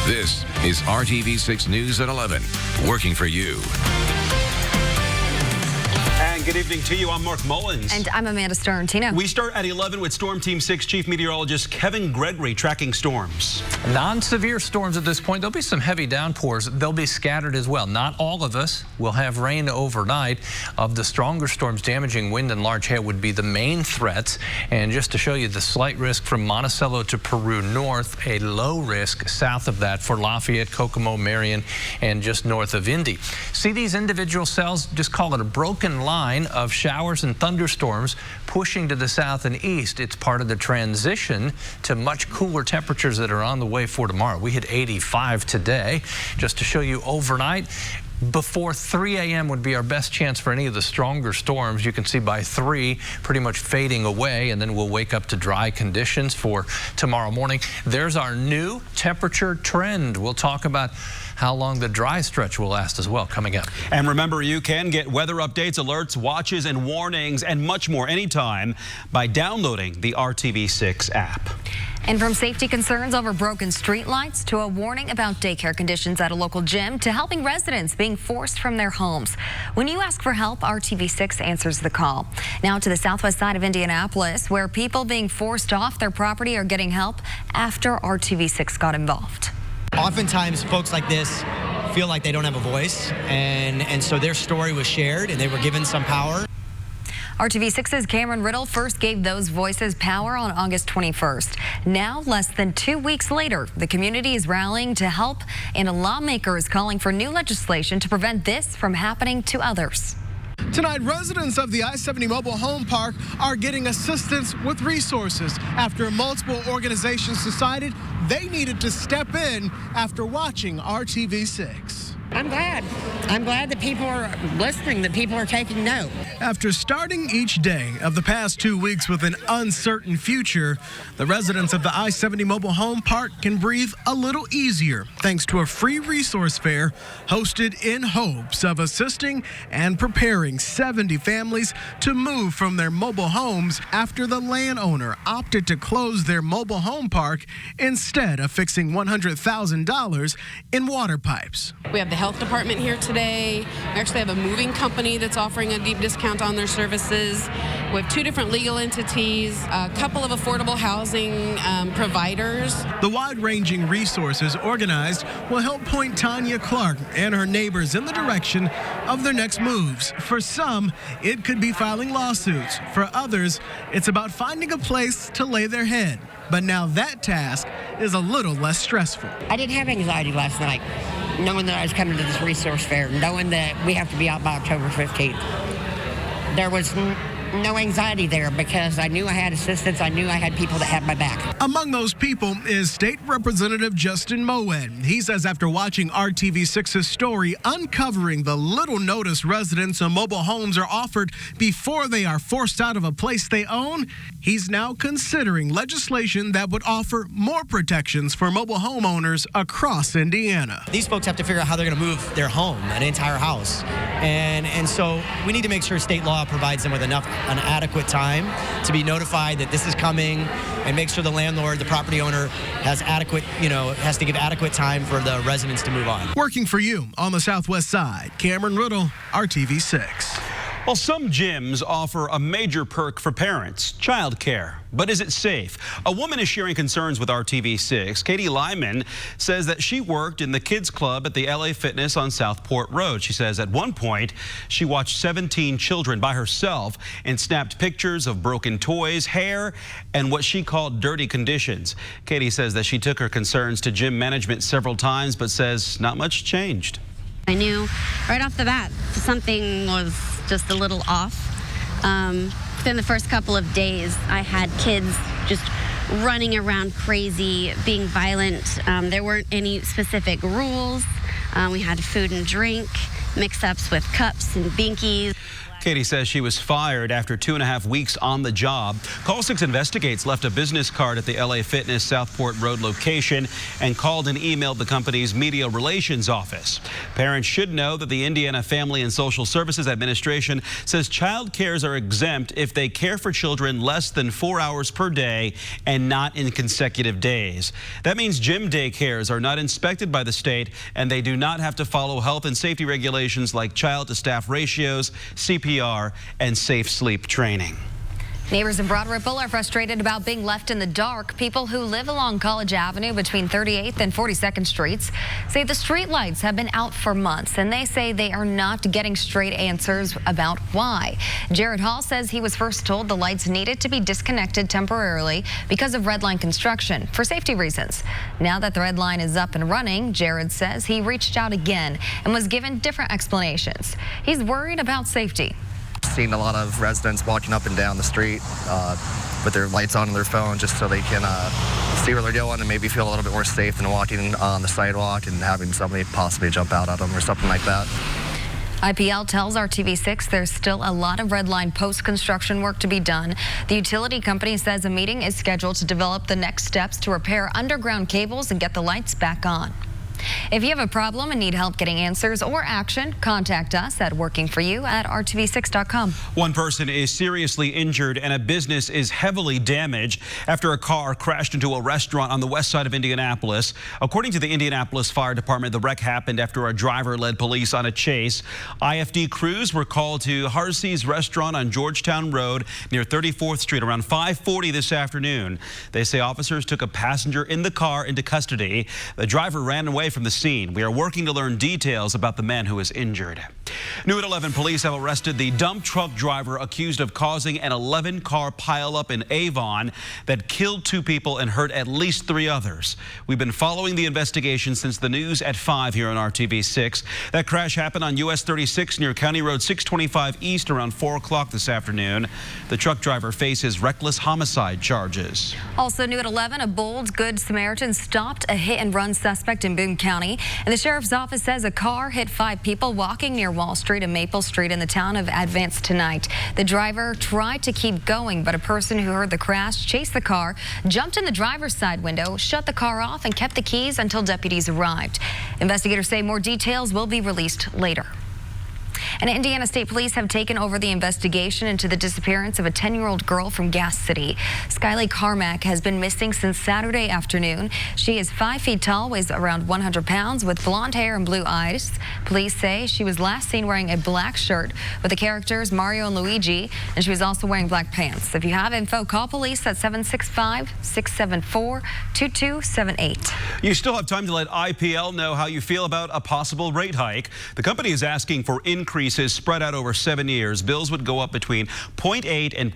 This is RTV6 News at 11, working for you. And good evening to you. I'm Mark Mullins. And I'm Amanda Stern. Tina. We start at 11 with Storm Team 6 Chief Meteorologist Kevin Gregory tracking storms. Non-severe storms at this point. There'll be some heavy downpours. They'll be scattered as well. Not all of us will have rain overnight. Of the stronger storms, damaging wind and large hail would be the main threats. And just to show you the slight risk from Monticello to Peru north, a low risk south of that for Lafayette, Kokomo, Marion, and just north of Indy. See these individual cells? Just call it a broken line of showers and thunderstorms pushing to the south and east. It's part of the transition to much cooler temperatures that are on the way for tomorrow. We hit 85 today. Just to show you overnight, before 3 a.m. would be our best chance for any of the stronger storms. You can see by 3 pretty much fading away, and then we'll wake up to dry conditions for tomorrow morning. There's our new temperature trend. We'll talk about how long the dry stretch will last as well coming up. And remember, you can get weather updates, alerts, watches, and warnings, and much more anytime by downloading the RTV6 app. And from safety concerns over broken streetlights to a warning about daycare conditions at a local gym to helping residents being forced from their homes. When you ask for help, RTV6 answers the call. Now to the southwest side of Indianapolis, where people being forced off their property are getting help after RTV6 got involved. Oftentimes, folks like this feel like they don't have a voice, and so their story was shared and they were given some power. RTV6's Cameron Riddle first gave those voices power on August 21st. Now, less than 2 weeks later, the community is rallying to help, and a lawmaker is calling for new legislation to prevent this from happening to others. Tonight, residents of the I-70 Mobile Home Park are getting assistance with resources after multiple organizations decided they needed to step in after watching RTV6. I'm glad. I'm glad that people are listening, that people are taking note. After starting each day of the past 2 weeks with an uncertain future, the residents of the I-70 Mobile Home Park can breathe a little easier thanks to a free resource fair hosted in hopes of assisting and preparing 70 families to move from their mobile homes after the landowner opted to close their mobile home park instead of fixing $100,000 in water pipes. We have the health department here today. We actually have a moving company that's offering a deep discount on their services. We have 2 different legal entities, a couple of affordable housing providers. The wide-ranging resources organized will help point Tanya Clark and her neighbors in the direction of their next moves. For some, it could be filing lawsuits. For others, it's about finding a place to lay their head. But now that task is a little less stressful. I didn't have anxiety last night, knowing that I was coming to this resource fair, knowing that we have to be out by October 15th. There was no anxiety there because I knew I had assistance. I knew I had people that had my back. Among those people is State Representative Justin Moed. He says after watching RTV6's story uncovering the little notice residents of mobile homes are offered before they are forced out of a place they own, he's now considering legislation that would offer more protections for mobile homeowners across Indiana. These folks have to figure out how they're going to move their home, an entire house. And so we need to make sure state law provides them with an adequate time to be notified that this is coming, and make sure the landlord, the property owner, has to give adequate time for the residents to move on. Working for you on the southwest side, Cameron Riddle, RTV6. Well, some gyms offer a major perk for parents, childcare. But is it safe? A woman is sharing concerns with RTV6. Katie Lyman says that she worked in the kids club at the LA Fitness on Southport Road. She says at one point she watched 17 children by herself and snapped pictures of broken toys, hair, and what she called dirty conditions. Katie says that she took her concerns to gym management several times, but says not much changed. I knew right off the bat something was just a little off. Within the first couple of days, I had kids just running around crazy, being violent. There weren't any specific rules. We had food and drink, mix-ups with cups and binkies. Katie says she was fired after 2.5 weeks on the job. Call 6 Investigates left a business card at the LA Fitness Southport Road location and called and emailed the company's media relations office. Parents should know that the Indiana Family and Social Services Administration says child cares are exempt if they care for children less than 4 hours per day and not in consecutive days. That means gym daycares are not inspected by the state, and they do not have to follow health and safety regulations like child-to-staff ratios, CPR, and safe sleep training. Neighbors in Broad Ripple are frustrated about being left in the dark. People who live along College Avenue between 38th and 42nd Streets say the street lights have been out for months, and they say they are not getting straight answers about why. Jared Hall says he was first told the lights needed to be disconnected temporarily because of red line construction for safety reasons. Now that the red line is up and running, Jared says he reached out again and was given different explanations. He's worried about safety. Seen a lot of residents walking up and down the street with their lights on their phone just so they can see where they're going and maybe feel a little bit more safe than walking on the sidewalk and having somebody possibly jump out at them or something like that. IPL tells RTV6 there's still a lot of red line post-construction work to be done. The utility company says a meeting is scheduled to develop the next steps to repair underground cables and get the lights back on. If you have a problem and need help getting answers or action, contact us at workingforyou@rtv6.com. One person is seriously injured and a business is heavily damaged after a car crashed into a restaurant on the west side of Indianapolis. According to the Indianapolis Fire Department, the wreck happened after a driver led police on a chase. IFD crews were called to Harsey's Restaurant on Georgetown Road near 34th Street around 5:40 this afternoon. They say officers took a passenger in the car into custody. The driver ran away from the scene. We are working to learn details about the man who is injured. New at 11, police have arrested the dump truck driver accused of causing an 11-car pileup in Avon that killed 2 people and hurt at least 3 others. We've been following the investigation since the news at 5 here on RTV6. That crash happened on US 36 near County Road 625 East around 4 o'clock this afternoon. The truck driver faces reckless homicide charges. Also new at 11, a bold Good Samaritan stopped a hit-and-run suspect in Boone County, and the sheriff's office says a car hit 5 people walking near Wall Street and Maple Street in the town of Advance tonight. The driver tried to keep going, but a person who heard the crash chased the car, jumped in the driver's side window, shut the car off, and kept the keys until deputies arrived. Investigators say more details will be released later. And Indiana State Police have taken over the investigation into the disappearance of a 10-year-old girl from Gas City. Skyly Carmack has been missing since Saturday afternoon. She is 5 feet tall, weighs around 100 pounds, with blonde hair and blue eyes. Police say she was last seen wearing a black shirt with the characters Mario and Luigi, and she was also wearing black pants. If you have info, call police at 765-674-2278. You still have time to let IPL know how you feel about a possible rate hike. The company is asking for increases spread out over 7 years. Bills would go up between 0.8 and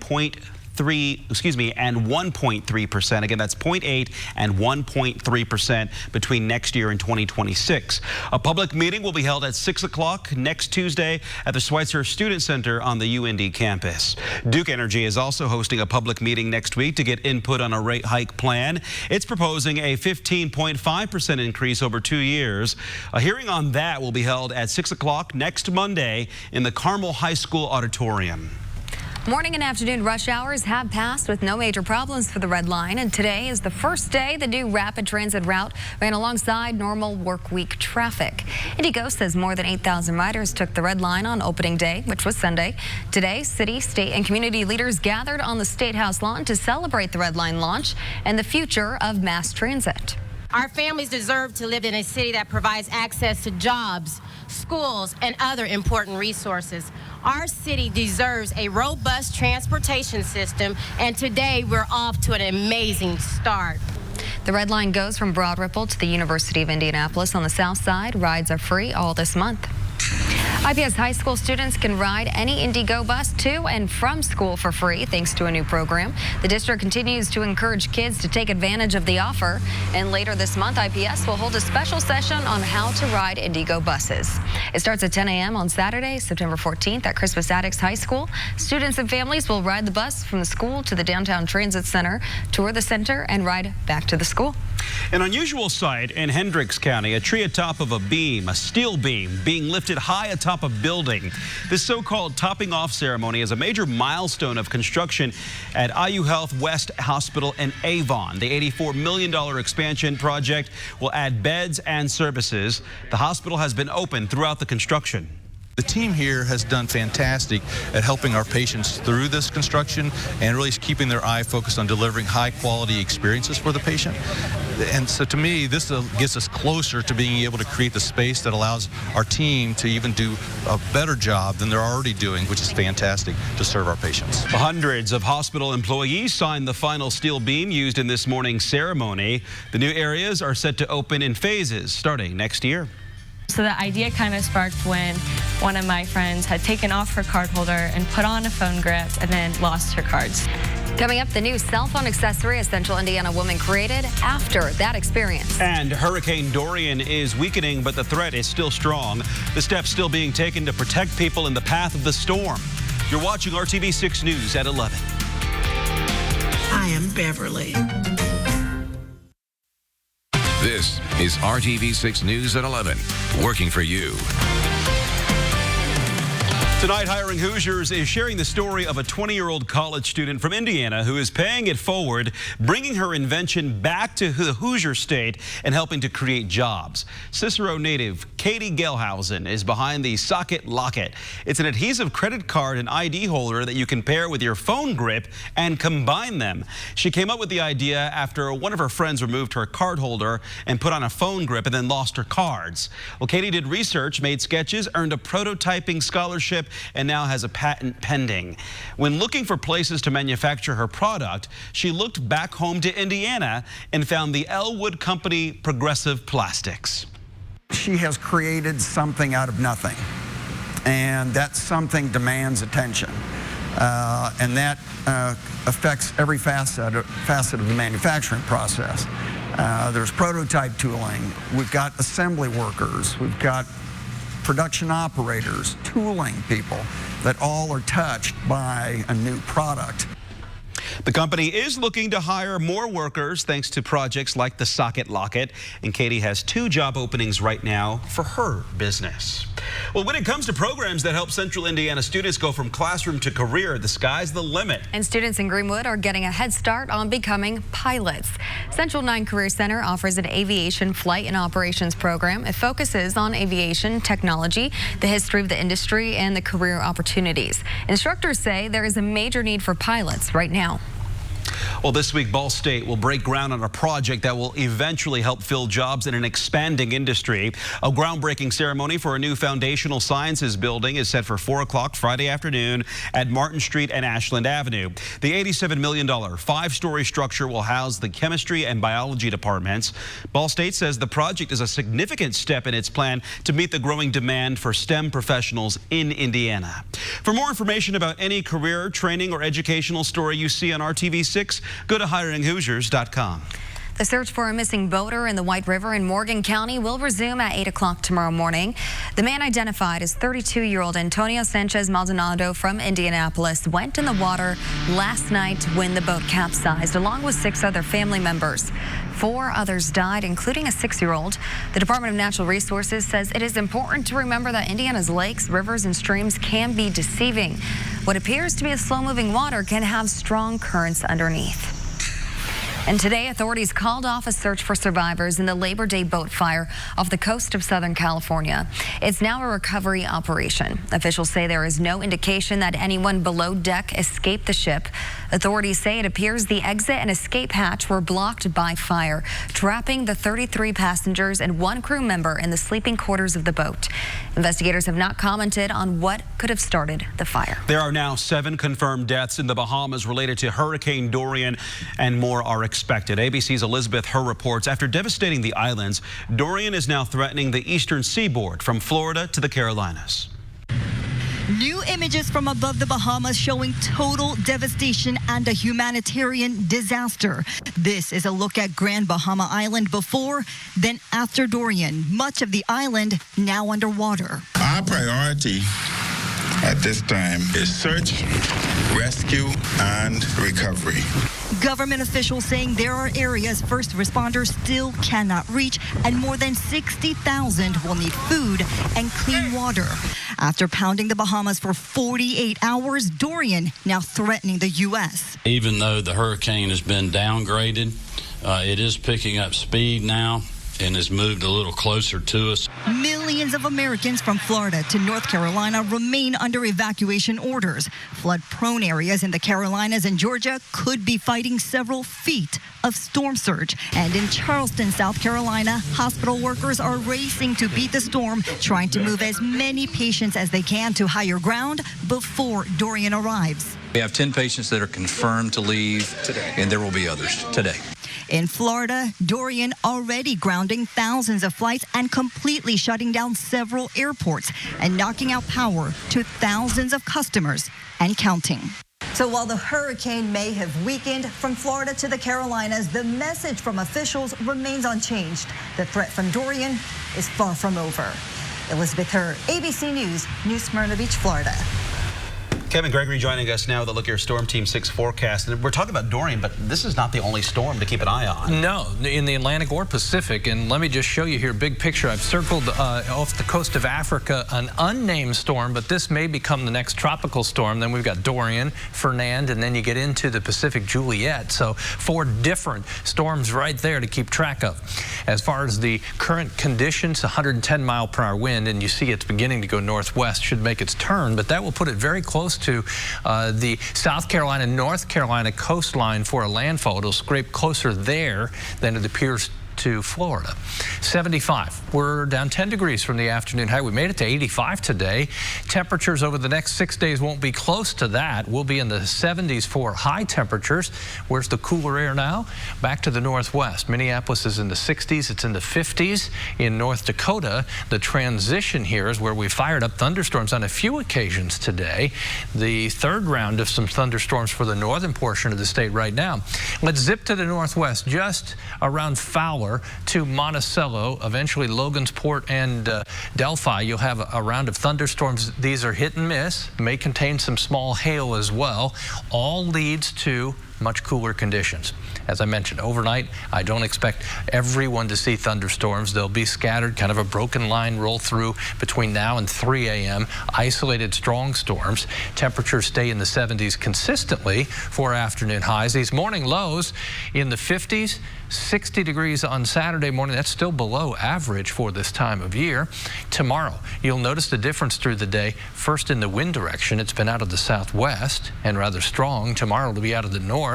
1.3%. Again, that's 0.8 and 1.3% between next year and 2026. A public meeting will be held at 6 o'clock next Tuesday at the Schweitzer Student Center on the UND campus. Duke Energy is also hosting a public meeting next week to get input on a rate hike plan. It's proposing a 15.5% increase over 2 years. A hearing on that will be held at 6 o'clock next Monday in the Carmel High School auditorium. Morning and afternoon rush hours have passed with no major problems for the Red Line, and today is the first day the new rapid transit route ran alongside normal work week traffic. Indigo says more than 8,000 riders took the Red Line on opening day, which was Sunday. Today, city, state, and community leaders gathered on the State House lawn to celebrate the Red Line launch and the future of mass transit. Our families deserve to live in a city that provides access to jobs, schools, and other important resources. Our city deserves a robust transportation system, and today we're off to an amazing start. The Red Line goes from Broad Ripple to the University of Indianapolis on the south side. Rides are free all this month. IPS high school students can ride any Indigo bus to and from school for free thanks to a new program. The district continues to encourage kids to take advantage of the offer. And later this month, IPS will hold a special session on how to ride Indigo buses. It starts at 10 a.m. on Saturday, September 14th at Crispus Attucks High School. Students and families will ride the bus from the school to the downtown transit center, tour the center, and ride back to the school. An unusual sight in Hendricks County, a tree atop of a beam, a steel beam, being lifted high atop a building. This so-called topping off ceremony is a major milestone of construction at IU Health West Hospital in Avon. The $84 million expansion project will add beds and services. The hospital has been open throughout the construction. The team here has done fantastic at helping our patients through this construction and really keeping their eye focused on delivering high-quality experiences for the patient. And so to me, this gets us closer to being able to create the space that allows our team to even do a better job than they're already doing, which is fantastic to serve our patients. Hundreds of hospital employees signed the final steel beam used in this morning's ceremony. The new areas are set to open in phases starting next year. So the idea kind of sparked when one of my friends had taken off her card holder and put on a phone grip and then lost her cards. Coming up, the new cell phone accessory a Central Indiana woman created after that experience. And Hurricane Dorian is weakening, but the threat is still strong. The steps still being taken to protect people in the path of the storm. You're watching RTV6 News at 11. I am Beverly. This is RTV6 News at 11, working for you. Tonight, Hiring Hoosiers is sharing the story of a 20-year-old college student from Indiana who is paying it forward, bringing her invention back to the Hoosier State and helping to create jobs. Cicero native Katie Gelhausen is behind the Socket Locket. It's an adhesive credit card and ID holder that you can pair with your phone grip and combine them. She came up with the idea after one of her friends removed her card holder and put on a phone grip and then lost her cards. Well, Katie did research, made sketches, earned a prototyping scholarship, and now has a patent pending. When looking for places to manufacture her product, she looked back home to Indiana and found the Elwood Company Progressive Plastics. She has created something out of nothing, and that something demands attention, and that affects every facet of the manufacturing process. There's prototype tooling, we've got assembly workers, we've got production operators, tooling people that all are touched by a new product. The company is looking to hire more workers thanks to projects like the Socket Locket, and Katie has 2 job openings right now for her business. Well, when it comes to programs that help Central Indiana students go from classroom to career, the sky's the limit. And students in Greenwood are getting a head start on becoming pilots. Central 9 Career Center offers an aviation flight and operations program. It focuses on aviation technology, the history of the industry, and the career opportunities. Instructors say there is a major need for pilots right now. Well, this week, Ball State will break ground on a project that will eventually help fill jobs in an expanding industry. A groundbreaking ceremony for a new foundational sciences building is set for 4 o'clock Friday afternoon at Martin Street and Ashland Avenue. The $87 million 5-story structure will house the chemistry and biology departments. Ball State says the project is a significant step in its plan to meet the growing demand for STEM professionals in Indiana. For more information about any career, training, or educational story you see on RTV6, go to hiringhoosiers.com. The search for a missing boater in the White River in Morgan County will resume at 8 o'clock tomorrow morning. The man identified as 32-year-old Antonio Sanchez Maldonado from Indianapolis went in the water last night when the boat capsized, along with 6 other family members. 4 others died, including a 6-year-old. The Department of Natural Resources says it is important to remember that Indiana's lakes, rivers, and streams can be deceiving. What appears to be a slow-moving water can have strong currents underneath. And today, authorities called off a search for survivors in the Labor Day boat fire off the coast of Southern California. It's now a recovery operation. Officials say there is no indication that anyone below deck escaped the ship. Authorities say it appears the exit and escape hatch were blocked by fire, trapping the 33 passengers and 1 crew member in the sleeping quarters of the boat. Investigators have not commented on what could have started the fire. There are now 7 confirmed deaths in the Bahamas related to Hurricane Dorian, and more are expected. ABC's Elizabeth Herr reports after devastating the islands, Dorian is now threatening the eastern seaboard from Florida to the Carolinas. New images from above the Bahamas showing total devastation and a humanitarian disaster. This is a look at Grand Bahama Island before, then after Dorian. Much of the island now underwater. Our priority at this time is search, rescue, and recovery. Government officials saying there are areas first responders still cannot reach, and more than 60,000 will need food and clean water. After pounding the Bahamas for 48 hours, Dorian now threatening the U.S. Even though the hurricane has been downgraded, it is picking up speed now and has moved a little closer to us. Millions of Americans from Florida to North Carolina remain under evacuation orders. Flood-prone areas in the Carolinas and Georgia could be fighting several feet of storm surge. And in Charleston, South Carolina, hospital workers are racing to beat the storm, trying to move as many patients as they can to higher ground before Dorian arrives. We have 10 patients that are confirmed to leave today, and there will be others today. In Florida, Dorian already grounding thousands of flights and completely shutting down several airports and knocking out power to thousands of customers and counting. So while the hurricane may have weakened from Florida to the Carolinas, the message from officials remains unchanged. The threat from Dorian is far from over. Elizabeth Herr, ABC News, New Smyrna Beach, Florida. Kevin Gregory joining us now with a look at your Storm Team 6 forecast. And we're talking about Dorian, but this is not the only storm to keep an eye on. No, in the Atlantic or Pacific. And let me just show you here, big picture. I've circled off the coast of Africa an unnamed storm, but this may become the next tropical storm. Then we've got Dorian, Fernand, and then you get into the Pacific, Juliet. So 4 different storms right there to keep track of. As far as the current conditions, 110-mile-per-hour wind, and you see it's beginning to go northwest, should make its turn, but that will put it very close to the South Carolina, North Carolina coastline for a landfall. It'll scrape closer there than it appears to Florida. 75. We're down 10 degrees from the afternoon high. We made it to 85 today. Temperatures over the next 6 days won't be close to that. We'll be in the 70s for high temperatures. Where's the cooler air now? Back to the northwest. Minneapolis is in the 60s. It's in the 50s. In North Dakota, the transition here is where we fired up thunderstorms on a few occasions today. The third round of some thunderstorms for the northern portion of the state right now. Let's zip to the northwest, just around Fowler to Monticello, eventually Logansport and Delphi. You'll have a round of thunderstorms. These are hit and miss, may contain some small hail as well. All leads to much cooler conditions. As I mentioned, overnight, I don't expect everyone to see thunderstorms. They'll be scattered, kind of a broken line roll through between now and 3 a.m. Isolated strong storms. Temperatures stay in the 70s consistently for afternoon highs. These morning lows in the 50s, 60 degrees on Saturday morning. That's still below average for this time of year. Tomorrow, you'll notice the difference through the day. First in the wind direction, it's been out of the southwest and rather strong. Tomorrow it'll be out of the north.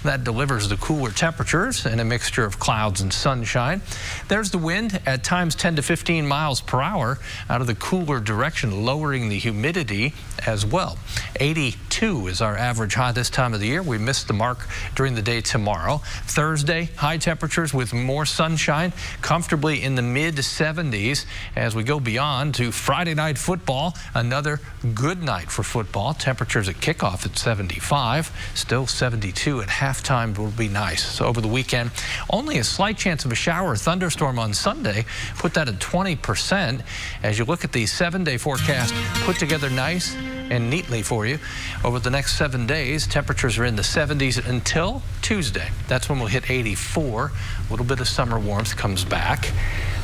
That delivers the cooler temperatures and a mixture of clouds and sunshine. There's the wind, at times 10 to 15 miles per hour out of the cooler direction, lowering the humidity as well. 82 is our average high this time of the year. We missed the mark during the day tomorrow. Thursday, high temperatures with more sunshine, comfortably in the mid-70s as we go beyond to Friday night football. Another good night for football. Temperatures at kickoff at 75, still 72 at halftime will be nice. So over the weekend, only a slight chance of a shower or thunderstorm on Sunday. Put that at 20%. As you look at the 7-day forecast put together nice and neatly for you. Over the next 7 days, temperatures are in the 70s until Tuesday. That's when we'll hit 84. A little bit of summer warmth comes back.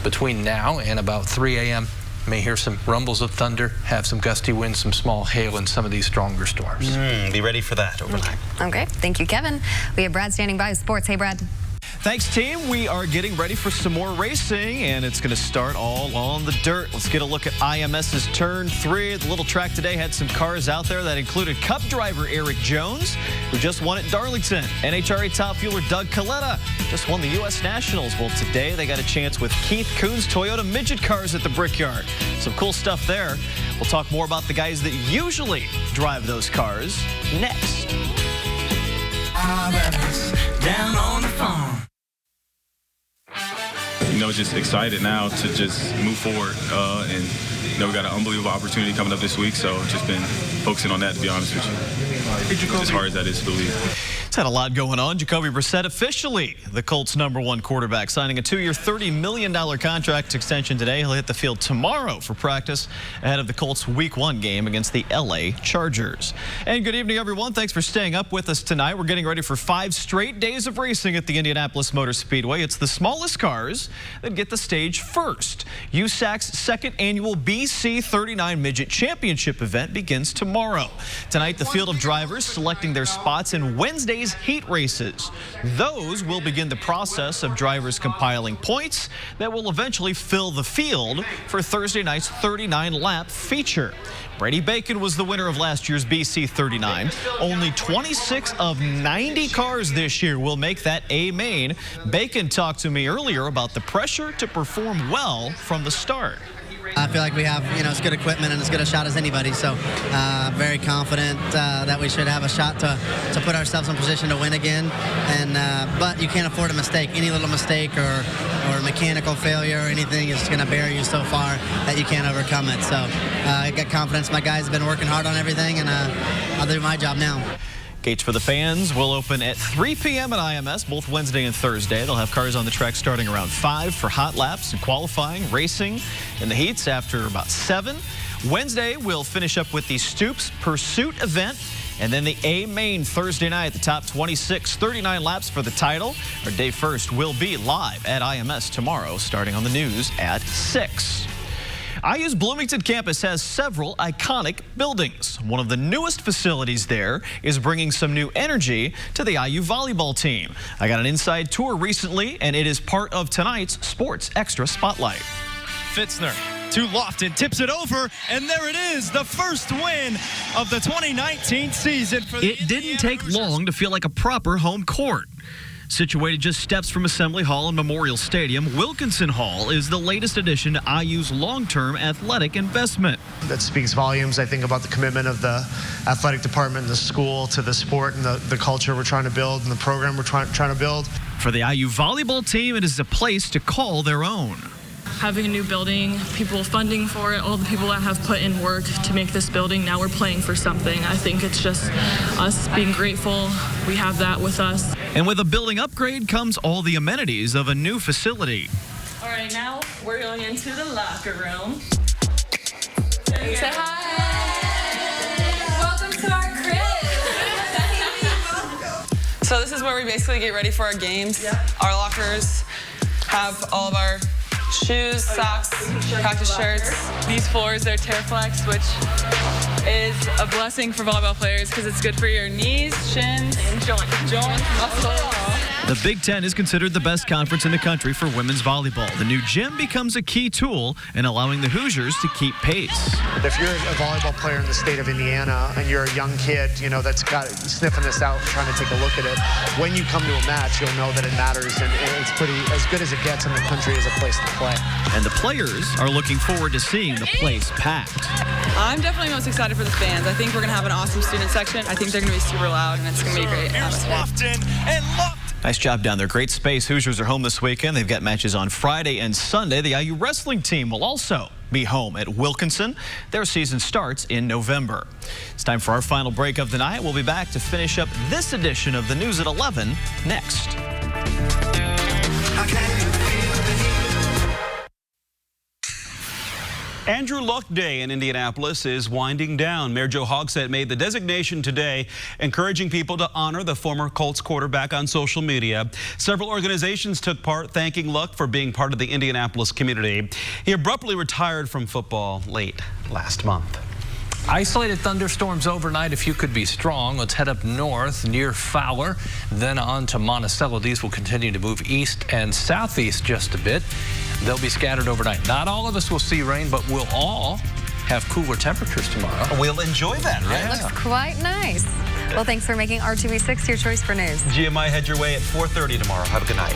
Between now and about 3 a.m., may hear some rumbles of thunder, have some gusty winds, some small hail, and some of these stronger storms. Be ready for that overnight. Okay, thank you, Kevin. We have Brad standing by with sports. Hey, Brad. Thanks, team. We are getting ready for some more racing, and it's going to start all on the dirt. Let's get a look at IMS's Turn 3. The little track today had some cars out there that included Cup driver Eric Jones, who just won at Darlington. NHRA top fueler Doug Coletta just won the U.S. Nationals. Well, today they got a chance with Keith Coon's Toyota midget cars at the Brickyard. Some cool stuff there. We'll talk more about the guys that usually drive those cars next. Down on the farm. You know, just excited now to just move forward. And, you know, we got an unbelievable opportunity coming up this week, so just been focusing on that, to be honest with you. As hard as that is to believe. Had a lot going on. Jacoby Brissett officially the Colts' #1 quarterback, signing a 2-year, $30 million contract extension today. He'll hit the field tomorrow for practice ahead of the Colts' Week 1 game against the LA Chargers. And good evening, everyone. Thanks for staying up with us tonight. We're getting ready for 5 straight days of racing at the Indianapolis Motor Speedway. It's the smallest cars that get the stage first. USAC's 2nd annual BC39 Midget Championship event begins tomorrow. Tonight, the field of drivers selecting their spots in Wednesday's heat races. Those will begin the process of drivers compiling points that will eventually fill the field for Thursday night's 39-lap feature. Brady Bacon was the winner of last year's BC 39. Only 26 of 90 cars this year will make that A main. Bacon talked to me earlier about the pressure to perform well from the start. I feel like we have, as good equipment and as good a shot as anybody. So very confident that we should have a shot to put ourselves in position to win again. But you can't afford a mistake. Any little mistake or mechanical failure or anything is going to bury you so far that you can't overcome it. So I got confidence. My guys have been working hard on everything, and I'll do my job now. Gates for the fans will open at 3 p.m. at IMS, both Wednesday and Thursday. They'll have cars on the track starting around 5 for hot laps and qualifying, racing in the heats after about 7. Wednesday, we'll finish up with the Stoops Pursuit event. And then the A main Thursday night, the top 26, 39 laps for the title. Our day first will be live at IMS tomorrow, starting on the news at 6. IU's Bloomington campus has several iconic buildings. One of the newest facilities there is bringing some new energy to the IU volleyball team. I got an inside tour recently, and it is part of tonight's Sports Extra Spotlight. Fitzner to Lofton, tips it over, and there it is, the first win of the 2019 season for the It didn't take long to feel like a proper home court. Situated just steps from Assembly Hall and Memorial Stadium, Wilkinson Hall is the latest addition to IU's long-term athletic investment. That speaks volumes, I think, about the commitment of the athletic department and the school to the sport and the culture we're trying to build and the program we're trying to build. For the IU volleyball team, it is a place to call their own. Having a new building, people funding for it, all the people that have put in work to make this building, now we're playing for something. I think it's just us being grateful. We have that with us. And with a building upgrade comes all the amenities of a new facility. All right, now we're going into the locker room. Say hi. Welcome to our crib. So this is where we basically get ready for our games. Our lockers have all of our shoes, socks, practice shirts. These floors are Terraflex, which is a blessing for volleyball players because it's good for your knees, shins, and joints, muscles. The Big Ten is considered the best conference in the country for women's volleyball. The new gym becomes a key tool in allowing the Hoosiers to keep pace. If you're a volleyball player in the state of Indiana and you're a young kid, that's got sniffing this out, trying to take a look at it, when you come to a match, you'll know that it matters, and it's pretty as good as it gets in the country as a place to play. And the players are looking forward to seeing the place packed. I'm definitely most excited for the fans. I think we're going to have an awesome student section. I think they're going to be super loud, and it's going to be a great atmosphere. Nice job down there. Great space. Hoosiers are home this weekend. They've got matches on Friday and Sunday. The IU wrestling team will also be home at Wilkinson. Their season starts in November. It's time for our final break of the night. We'll be back to finish up this edition of the News at 11 next. Andrew Luck Day in Indianapolis is winding down. Mayor Joe Hogsett made the designation today, encouraging people to honor the former Colts quarterback on social media. Several organizations took part, thanking Luck for being part of the Indianapolis community. He abruptly retired from football late last month. Isolated thunderstorms overnight. If you could be strong, let's head up north near Fowler, then on to Monticello. These will continue to move east and southeast just a bit. They'll be scattered overnight. Not all of us will see rain, but we'll all have cooler temperatures tomorrow. We'll enjoy that, right? It looks quite nice. Well, thanks for making RTV6 your choice for news. GMI, head your way at 4:30 tomorrow. Have a good night.